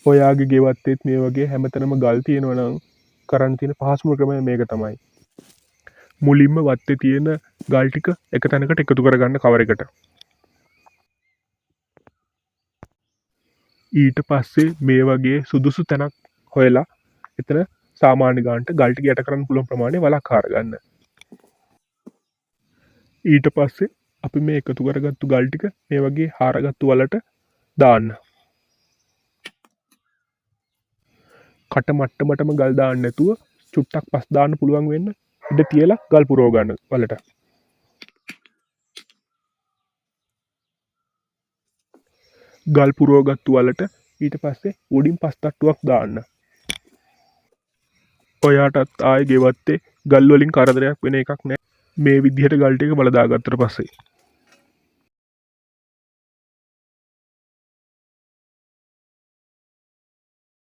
ඔයාගේ ගෙවත්තෙත් මේ වගේ හැමතැනම ගල් තියෙනවා නම් කරන්න තියෙන පහසුම ක්‍රමය මේක තමයි. මුලින්ම වත්තේ තියෙන ගල් ටික එක තැනකට එකතු කරගන්න කවර එකට. ඊට පස්සේ මේ වගේ සුදුසු තැනක් හොයලා එතන සාමාන්‍ය ගානට ගල් ටික යට කරන්න පුළුවන් ප්‍රමාණය වලක් හාරගන්න. ඊට පස්සේ අපි මේ එකතු කරගත්තු ගල් ටික මේ වගේ හාරගත්තු වලට දාන්න. කට මට්ටමටම ගල් දාන්න නැතුව චුට්ටක් පස් දාන්න පුළුවන් වෙන්න ඉඩ තියලා ගල් පුරව ගන්න වලට. ගල් පුරවගත්තු වලට ඊට පස්සේ උඩින් පස් තට්ටුවක් දාන්න. ඔයාටත් ආයේ ගෙවත්තේ ගල් වලින් කරදරයක් වෙන එකක් නැහැ. මේ විදිහට ගල් ටික බලදාගත්තට පස්සේ